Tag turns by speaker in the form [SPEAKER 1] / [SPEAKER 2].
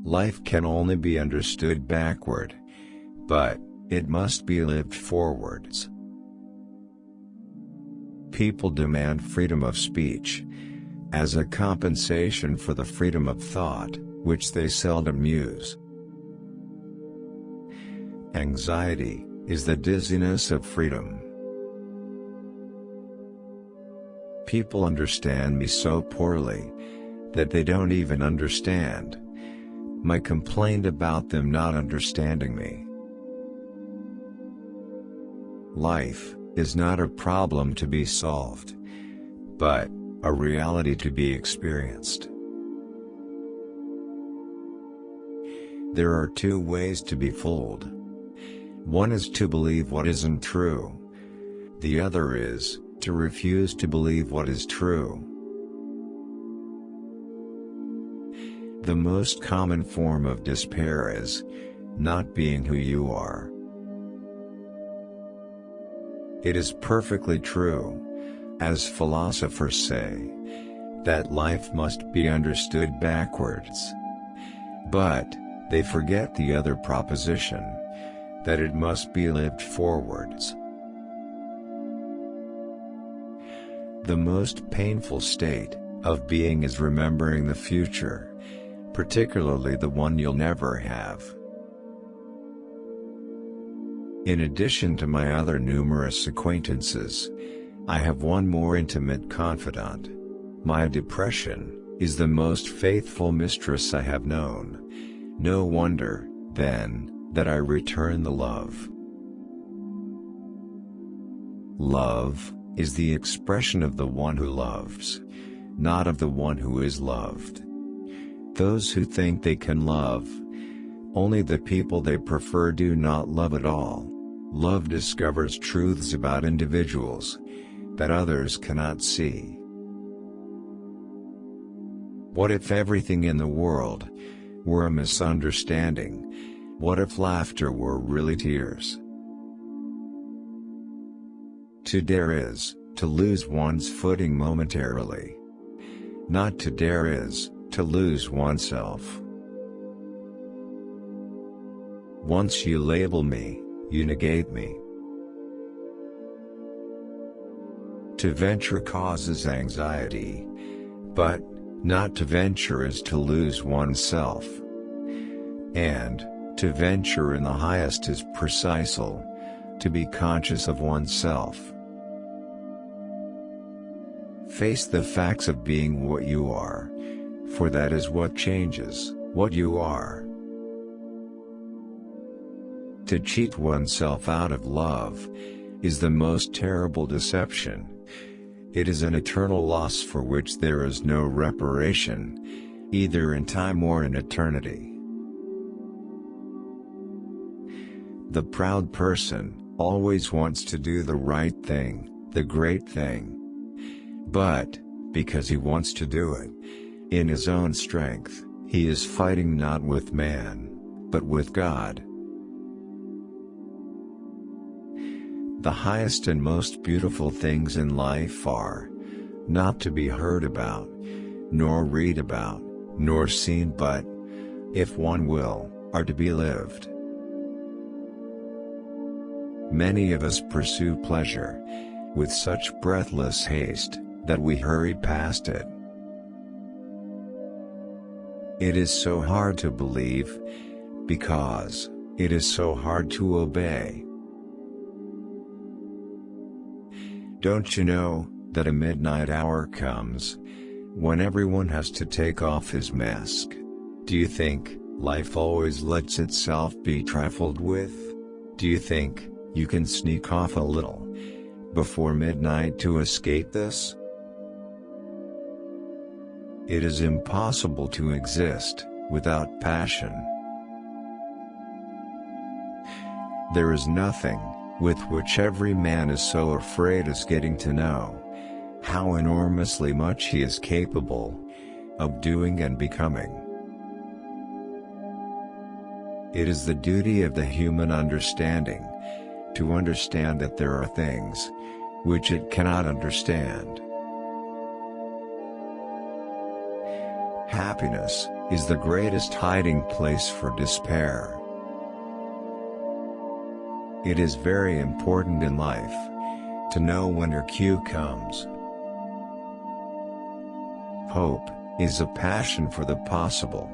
[SPEAKER 1] Life can only be understood backward, but it must be lived forwards. People demand freedom of speech, as a compensation for the freedom of thought, which they seldom use. Anxiety is the dizziness of freedom. People understand me so poorly that they don't even understand my complaint about them not understanding me. Life is not a problem to be solved, but a reality to be experienced. There are two ways to be fooled. One is to believe what isn't true. The other is to refuse to believe what is true. The most common form of despair is not being who you are. It is perfectly true, as philosophers say, that life must be understood backwards. But they forget the other proposition, that it must be lived forwards. The most painful state of being is remembering the future, particularly the one you'll never have. In addition to my other numerous acquaintances, I have one more intimate confidant. My depression is the most faithful mistress I have known. No wonder, then, that I return the love. Love is the expression of the one who loves, not of the one who is loved. Those who think they can love only the people they prefer do not love at all. Love discovers truths about individuals that others cannot see. What if everything in the world were a misunderstanding? What if laughter were really tears? To dare is to lose one's footing momentarily. Not to dare is to lose oneself. Once you label me, you negate me. To venture causes anxiety, but not to venture is to lose oneself. And to venture in the highest is precisely to be conscious of oneself. Face the facts of being what you are, for that is what changes what you are. To cheat oneself out of love is the most terrible deception. It is an eternal loss for which there is no reparation, either in time or in eternity. The proud person always wants to do the right thing, the great thing. But, because he wants to do it in his own strength, he is fighting not with man, but with God. The highest and most beautiful things in life are not to be heard about, nor read about, nor seen, but, if one will, are to be lived. Many of us pursue pleasure with such breathless haste that we hurry past it. It is so hard to believe, because it is so hard to obey. Don't you know that a midnight hour comes when everyone has to take off his mask? Do you think life always lets itself be trifled with? Do you think you can sneak off a little before midnight to escape this? It is impossible to exist without passion. There is nothing with which every man is so afraid as getting to know how enormously much he is capable of doing and becoming. It is the duty of the human understanding to understand that there are things which it cannot understand. Happiness is the greatest hiding place for despair. It is very important in life to know when your cue comes. Hope is a passion for the possible.